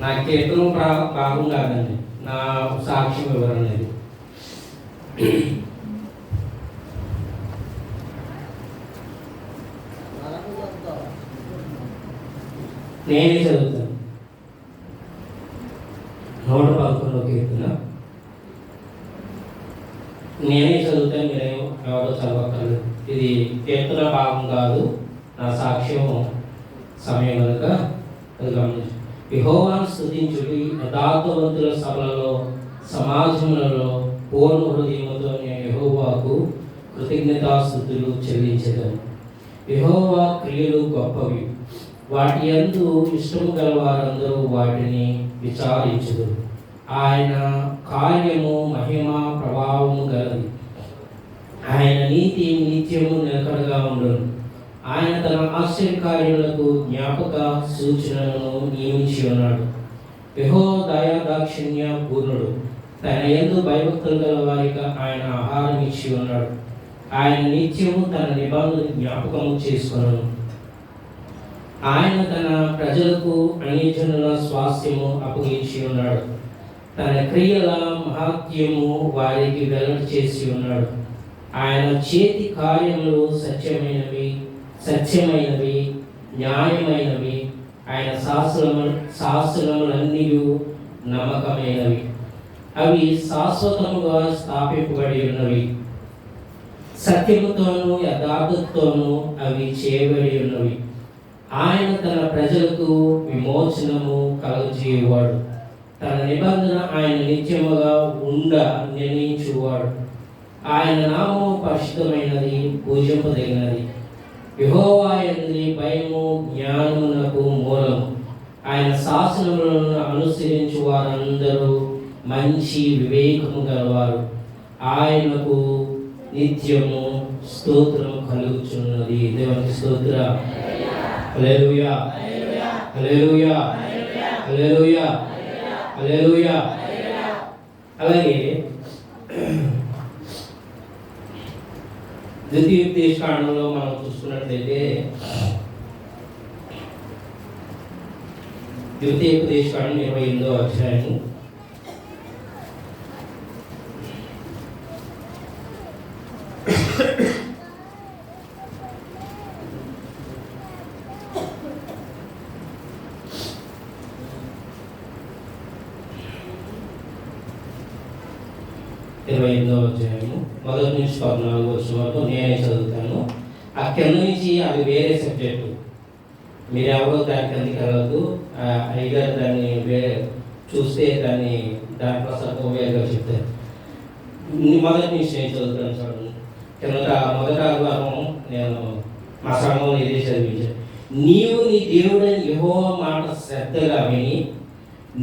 నా కీర్తన భాగం కాదండి, నా సాక్ష్యం వివరణ ఇది. నేనే చదువుతాను. 111 కీర్తన నేనే చదువుతాను, మీరేమో ఎవరో చదవక్కర్లేదు. ఇది కీర్తన భాగం కాదు, నా సాక్ష్యం సమయం కనుక అది గమనించు. యెహోవాను స్తుతించుడి, యథార్థవంతుల సభలలో సమాజములలో పూర్ణ హృదయముతో నేను యెహోవాకు కృతజ్ఞతాస్తుతులు చెల్లించెదను. యెహోవా క్రియలు గొప్పవి, వాటి యందు ఇష్టము గల వారందరూ వాటిని విచారించుదురు. ఆయన కార్యము మహిమ ప్రభావము గలది, ఆయన నీతి నిత్యము నిలకడగా ఉండును. ఆయన తన ఆశ్చర్యకార్యములకు జ్ఞాపక సూచనలను నియమించి ఉన్నాడు. యెహోవా దయాదాక్షిణ్య పూర్ణుడు, తన యందు భయభక్తులు గల వారికి ఆయన ఆహారం ఇచ్చి ఉన్నాడు. ఆయన నిత్యము తన నిబంధన జ్ఞాపకము చేసుకొనును. ఆయన తన ప్రజలకు అన్యజనుల స్వాస్థ్యము అప్పగించి ఉన్నాడు. తన క్రియల మహాత్యము వారికి వెల్లడి చేసి ఉన్నాడు. ఆయన చేతి కార్యములు సత్యమైనవి న్యాయమైనవి. ఆయన శాస్త్రములన్నీ నమ్మకమైనవి, అవి శాశ్వతముగా స్థాపింపబడి ఉన్నవి. సత్యముతోనూ యథార్థతతోనూ అవి చేయబడి ఉన్నవి. ఆయన తన ప్రజలకు విమోచనము కలుగజేయువాడు. తన నిబంధన ఆయన నిత్యముగా నిర్ణయించువాడు. ఆయన నామము పరిశుద్ధమైనది, పూజింపదగినది. యెహోవా యందు భయము జ్ఞానమునకు మూలము. ఆయన శాసనములను అనుసరించు వారందరూ మంచి వివేకము గలవారు. ఆయనకు నిత్యము స్తోత్రం కలుగుచున్నది. దేవునికి స్తోత్ర. హల్లెలూయా, హల్లెలూయా, హల్లెలూయా, హల్లెలూయా. అలాగే ద్వితీయోపదేశకాండంలో మనం చూసుకున్నట్లయితే, ద్వితీయోపదేశకాండం 28వ అధ్యాయము 28వ అధ్యాయము 1 నుంచి 14 వచనం వరకు నేనే చదువుతాను. ఆ కింద నుంచి అది వేరే సబ్జెక్టు, మీరు ఎవరో దాని కిందకి వెళ్ళదు. అయ్యగారు దాన్ని వేరే చూస్తే దాంట్లో సగం వేరుగా చెప్తారు. మొదటి నుంచి నేను చదువుతాను. చూడండి, మొదట ఆదివారం నేను మా సంఘంలో ఇదే చదివించాను. నీవు నీ దేవుడైన యెహోవా మాట శ్రద్ధగా విని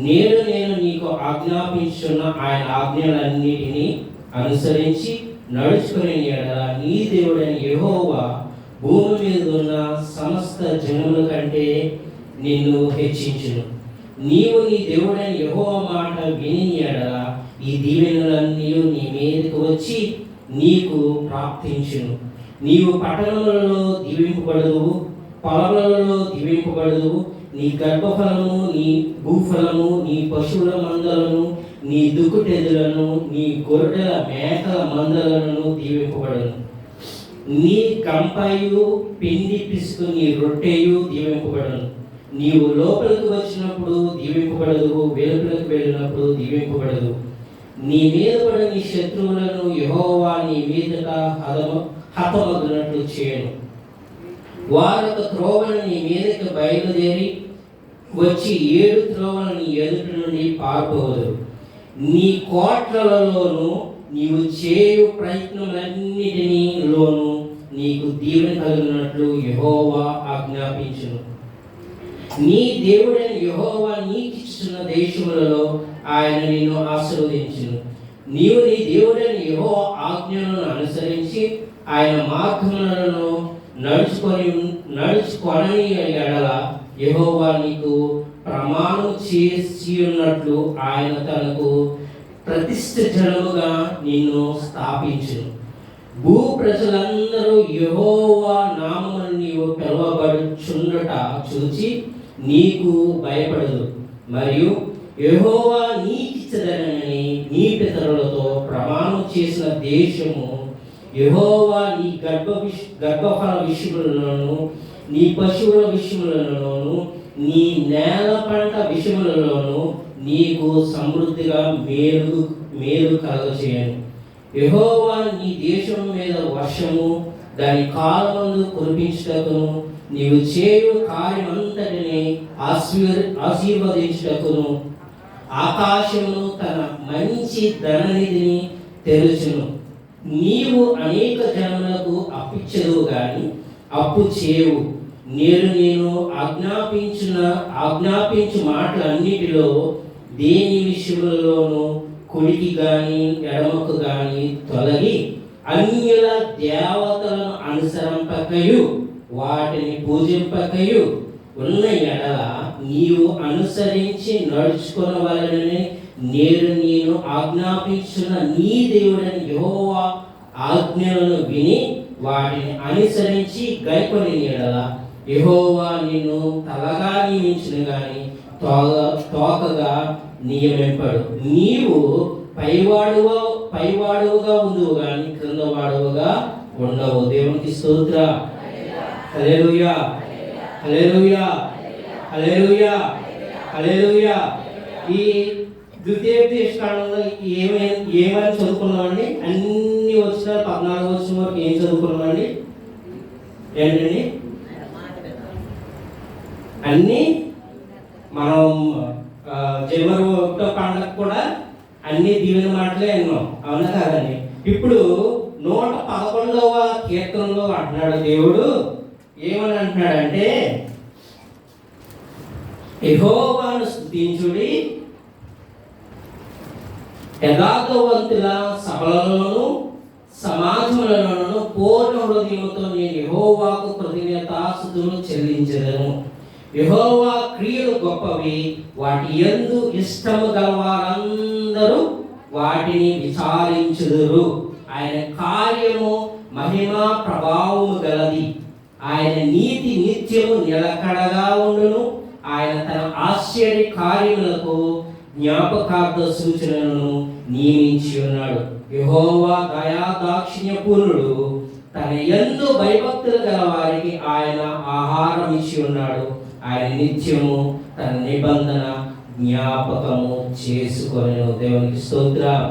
నేను నీకు ఆజ్ఞాపించున్న ఆయన ఆజ్ఞలన్నిటినీ అనుసరించి నడుచుకుని ఎడల నీ దేవుడైన యెహోవా భూమి మీద ఉన్న సమస్త జనముల కంటే నిన్ను హెచ్చించును. నీవు నీ దేవుడైన యెహోవా మాట విని ఎడల ఈ దీవెనలన్నీ నీ మీదకు వచ్చి నీకు ప్రాప్తించును. నీవు పట్టణములలో దీవింపబడదువు, పొలములలో దీవింపబడదువు. నీ గర్భఫలము, నీ భూఫలము, నీ పశువుల మందలను, నీ దుక్కుటెదులను, నీ గొర్రెల మేకల మందలను దీవింపబడను. నీ కంపయు పిండి పిసుకు నీ రొట్టెయు దీవింపబడను. నీవు లోపలికి వచ్చినప్పుడు దీవింపబడదు, వెలుపలకు వెళ్ళినప్పుడు దీవింపబడదు. నీ మీద పడిన నీ శత్రువులను యెహోవా నీ మీదట హతమగునట్లు చేయను. వారొక త్రోవను నీ మీదకి బయలుదేరి వచ్చి 7 త్రోవలను నీ ఎదుటి నుండి పారిపోవదు. నీ కోట్లలోను నీవు చేయు ప్రయత్నములన్నిటిలోను నీకు దీవెన కలిగినట్లు యెహోవా ఆజ్ఞాపించును. నీ దేవుడైన యెహోవా నీకిచ్చిన దేశములలో ఆయన నిన్ను ఆశీర్వదించును. నీవు నీ దేవుడైన యెహోవా ఆజ్ఞలను అనుసరించి ఆయన మార్గములను నడుచుకొని ఎడల యెహోవా నీకు ప్రమాణం చేసి ఉన్నట్లు ఆయన తనకు ప్రతిష్ఠ జనముగా నిన్ను స్థాపించును. భూ ప్రజలందరూ యెహోవా నామమున నీవు పిలువబడుచుండుట చూచి నీకు భయపడదు. మరియు యెహోవా నీకిచ్చదనని నీ పితరులతో ప్రమాణం చేసిన దేశము యెహోవా నీ గర్భఫల విషయములలోను నీ పశువుల విషయములలోను నీ నేల పంట విషయములలోను నీకు సమృద్ధిగా మేలు కలగచేయను. యెహోవా నీ దేశం మీద వర్షము దాని కాలమందు కురిపించుటకును నీవు చేయు కార్యమంతటిని ఆశీర్వదించుటకును ఆకాశమును తన మంచి ధననిధిని తెరుచును. నీవు అనేక జనులకు అప్పిచ్చదువు గాని అప్పు చేయవు. నేను ఆజ్ఞాపించు మాటలన్నిటిలో దేని విషయంలోనూ కుడికి గాని ఎడమకు గాని తొలగి అన్యుల దేవతలను అనుసరింపకయు వాటిని పూజింపకయు ఉన్న ఎడల నీవు అనుసరించి నడుచుకొనవలెనని నేను ఆజ్ఞాపించిన నీ దేవుడని యెహోవా ఆజ్ఞలను విని వాటిని అనుసరించి గైకొని ఎడల యెహోవా నిన్ను తలగా నియమించిన గాని తోకగా నియమింపడు. నీవు పైవాడుగా ఉండువు గాని క్రింద వాడువుగా ఉండవు. దేవునికి స్తోత్ర. హల్లెలూయా, హల్లెలూయా, హల్లెలూయా, హల్లెలూయా. ఈ ద్వితీయోపదేశకాండంలో ఏమని చదువుకున్నామండి? అన్ని వచ్చిన 14 వచ్చిన వరకు ఏం చదువుకున్నామండి? ఏంటండి? అన్నీ మనం జనవరి 1వ పండుగ కూడా అన్ని దీవెన మాటలే విన్నాం, అవునా కాదండి? ఇప్పుడు 111వ కీర్తనలో అంటున్నాడు దేవుడు, ఏమని అంటున్నాడంటే యెహోవాను స్తుతించుడి, యథార్థవంతుల సభలలోను సమాజములలోను పూర్ణ హృదయముతో నేను యెహోవాకు కృతజ్ఞతాస్తుతులు చెల్లించెదను. యెహోవా క్రియలు గొప్పవి, వాటి యందు ఇష్టము గలవారందరూ వాటిని విచారించుదురు. ఆయన కార్యము మహిమా ప్రభావము గలది, ఆయన నీతి నిత్యము నిలకడగా ఉండును. ఆయన తన ఆశ్చర్య కార్యములకు జ్ఞాపకార్థ సూచనలను నియమించి ఉన్నాడు. యెహోవా దయా దాక్షిణ్యపూర్ణుడు, తన యందు భయభక్తులు గల వారికి ఆయన ఆహారం ఇచ్చి ఉన్నాడు. ఆయన నిత్యము తన నిబంధన జ్ఞాపకము చేసుకొనెను. దేవునికి స్తోత్రం.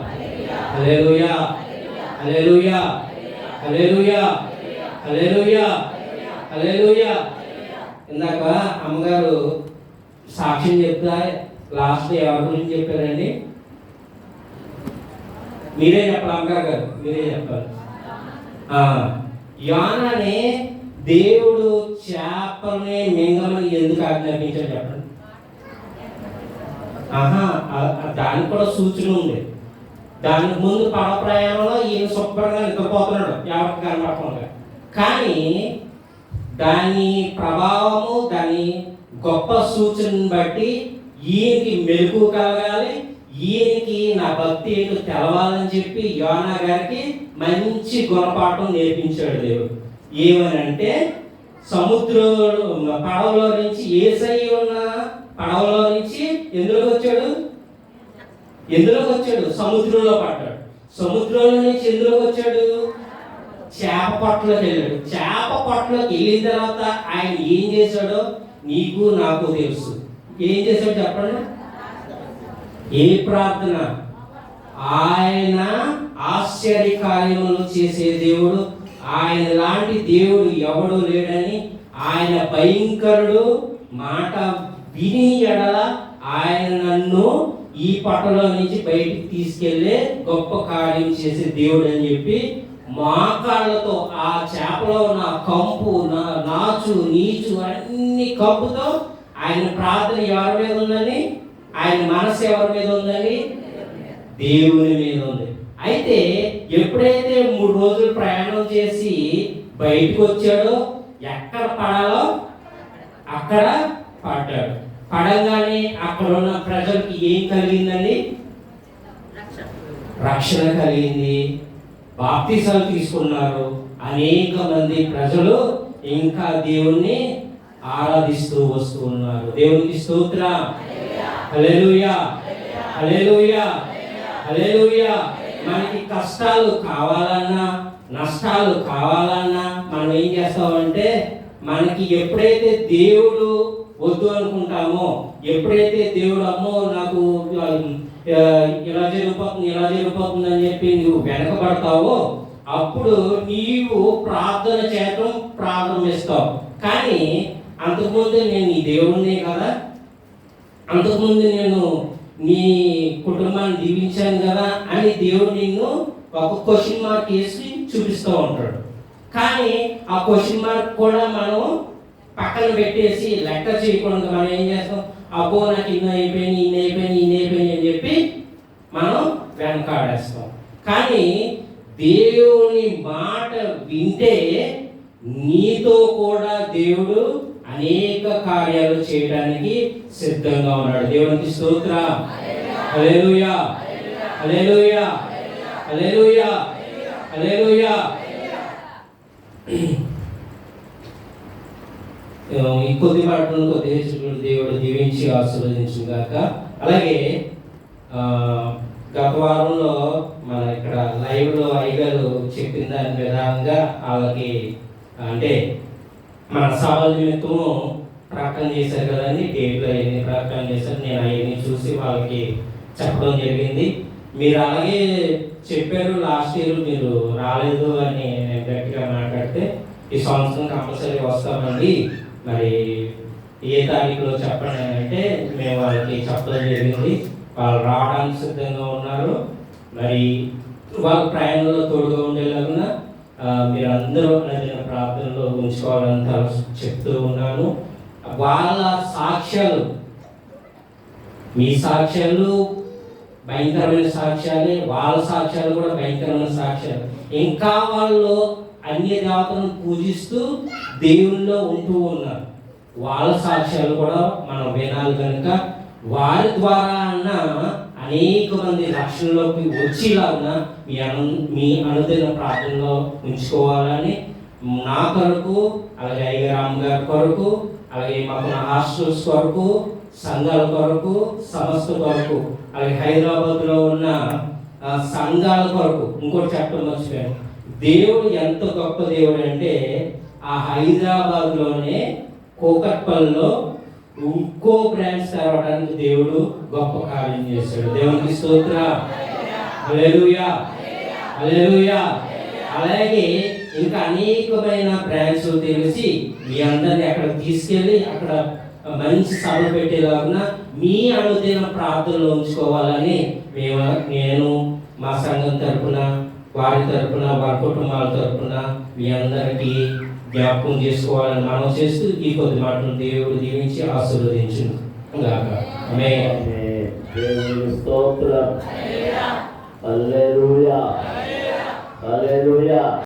హల్లెలూయా, హల్లెలూయా, హల్లెలూయా, హల్లెలూయా, హల్లెలూయా. ఇందాక అమ్మగారు సాక్ష్యం చెప్తా, లాస్ట్ ఎవరి గురించి చెప్పారండి? మీరే చెప్పాలి అమ్మగారు గారు, మీరే చెప్పాలి. యోనానే దేవుడు చేపల్ని మింగమని ఎందుకు ఆజ్ఞాపించాడు చెప్పండి? దానికి కూడా సూచన ఉంది. దానికి ముందు పడవ ప్రయాణంలో ఈయన శుభ్రంగా నిద్రపోతున్నాడు ఎవరికి కనబడకుండా. కానీ దాని ప్రభావము, దాని గొప్ప సూచనను బట్టి ఈయనకి మెలకు కలగాలి, ఈయనకి నా భక్తి ఏంటో తెలవాలని చెప్పి యోనా గారికి మంచి గుణపాఠం నేర్పించాడు దేవుడు. ఏమని అంటే, పడవలో నుంచి యేసయ్య ఉన్న పడవలో నుంచి ఎందులోకి వచ్చాడు? సముద్రంలో పడ్డాడు. సముద్రంలో నుంచి ఎందులోకి వచ్చాడు? చేప పట్టులోకి వెళ్ళాడు. చేప పట్టులోకి వెళ్ళిన తర్వాత ఆయన ఏం చేశాడో నీకు నాకు తెలుసు. ఏం చేశాడు చెప్పండి? ఏ ప్రార్థన? ఆయన ఆశ్చర్య కార్యములు చేసే దేవుడు, ఆయన లాంటి దేవుడు ఎవడు లేడని, ఆయన భయంకరుడు, మాట విని ఎడల ఆయన నన్ను ఈ పట్టలో నుంచి బయటికి తీసుకెళ్లే గొప్ప కార్యం చేసే దేవుడు అని చెప్పి మోకాళ్ళతో ఆ చేపలో ఉన్న కంపు, నాచు, నీచు అన్ని కంపుతో ఆయన ప్రార్థన ఎవరి మీద ఉందని, ఆయన మనసు ఎవరి మీద ఉందని? దేవుని మీద ఉంది. అయితే ఎప్పుడైతే 3 రోజులు ప్రయాణం చేసి బయటకు వచ్చాడో, ఎక్కడ పడాలో అక్కడ పడ్డాడు. పడంగానే అక్కడ ఉన్న ప్రజలకి ఏం కలిగిందండి? రక్షణ కలిగింది. బాప్తిసాలు తీసుకున్నారు. అనేక మంది ప్రజలు ఇంకా దేవుణ్ణి ఆరాధిస్తూ వస్తూ ఉన్నారు. దేవునికి స్తోత్రం. హల్లెలూయా, హల్లెలూయా, హల్లెలూయా. మనకి కష్టాలు కావాలన్నా నష్టాలు కావాలన్నా మనం ఏం చేస్తామంటే, మనకి ఎప్పుడైతే దేవుడు వద్దు అనుకుంటామో, ఎప్పుడైతే దేవుడు అమ్మో నాకు ఇలా జరిగిపోతుంది అని చెప్పి నువ్వు వెనకబడతావో, అప్పుడు నీవు ప్రార్థన చేయటం ప్రారంభిస్తావు. కానీ అంతకుముందు నేను నీ దేవుడినే కదా, అంతకుముందు నేను నీ కుటుంబాన్ని దీవించాను కదా అని దేవుడు నిన్ను ఒక క్వశ్చన్ మార్క్ వేసి చూపిస్తూ ఉంటాడు. కానీ ఆ క్వశ్చన్ మార్క్ కూడా మనం పక్కన పెట్టేసి లెక్క చేయకుండా మనం ఏం చేస్తాం, అబ్బో నాకు ఇన్ని అయిపోయింది అని చెప్పి మనం వెనకాడేస్తాం. కానీ దేవుని మాట వింటే నీతో కూడా దేవుడు అనేక కార్యాలు చేయడానికి సిద్ధంగా ఉన్నాడు. దేవునికి స్తోత్రం. హల్లెలూయా, హల్లెలూయా, హల్లెలూయా, హల్లెలూయా. ఈ కొద్ది మాటలను కొద్ది దేవుడు దీవించి ఆశీర్వదించుగాక. అలాగే గత వారంలో మన ఇక్కడ లైవ్లో అయ్యగారు చెప్పిన దాని విధానంగా వాళ్ళకి అంటే మన సవాల్ నిమిత్తము ప్రకటన చేశారు కదండి, డేట్లో అవన్నీ ప్రకటన చేశారు. నేను అవన్నీ చూసి వాళ్ళకి చెప్పడం జరిగింది. మీరు అలాగే చెప్పారు, లాస్ట్ ఇయర్ మీరు రాలేదు అని నేను గట్టిగా మాట్లాడితే, ఈ సంవత్సరం కంపల్సరీ వస్తామండి, మరి ఏ తారీఖులో చెప్పండి అంటే మేము వాళ్ళకి చెప్పడం జరిగింది. వాళ్ళు రావడానికి సిద్ధంగా ఉన్నారు. మరి వాళ్ళ ప్రయాణంలో తోడుగా ఉండేలాగా మీరు అందరూ నదిన ప్రార్థనలో ఉంచుకోవాలని చెప్తూ ఉన్నాను. వాళ్ళ సాక్ష్యాలు, మీ సాక్ష్యాలు భయంకరమైన సాక్ష్యాలే, వాళ్ళ సాక్ష్యాలు కూడా భయంకరమైన సాక్ష్యాలు. ఇంకా వాళ్ళు అన్య దేవతలను పూజిస్తూ దేవుల్లో ఉంటూ ఉన్నారు. వాళ్ళ సాక్ష్యాలు కూడా మనం వినాలి కనుక వారి ద్వారా అన్న అనేక మంది రక్షణలోకి వచ్చేలాగా మీ అనుదిన ప్రార్థనలో ఉంచుకోవాలని నా కొరకు, అలాగే అయ్యరామ్ గారి కొరకు, అలాగే మాకు హాస్టల్స్ కొరకు, సంఘాల కొరకు, సంస్థ కొరకు, అలాగే హైదరాబాద్లో ఉన్న సంఘాల కొరకు ఇంకోటి చెప్పడం మర్చిపోయాను. దేవుడు ఎంత గొప్ప దేవుడు అంటే, ఆ హైదరాబాద్లోనే కూకట్పల్లిలో ఇంకో బ్రాంచ్ తెరవడానికి దేవుడు గొప్ప కార్యం చేశాడు. దేవునికి స్తోత్రం. హల్లెలూయా, హల్లెలూయా. అలాగే ఇంకా అనేకమైన బ్రాంచ్లు తెలిసి మీ అందరినీ అక్కడ తీసుకెళ్ళి అక్కడ మంచి సభ పెట్టేలాగా మీ అనుదిన ప్రార్థనలో ఉంచుకోవాలని నేను మా సంఘం తరపున, వారి తరపున, వారి కుటుంబాల తరపున మీ అందరికీ జ్ఞాపకం చేసుకోవాలని మనం చేస్తూ ఈ కొద్ది మాటలు దేవుడు దీవించి ఆశీర్వదించును గాక. ఆమేన్. దేవునికి స్తోత్రం. హల్లెలూయా, హల్లెలూయా.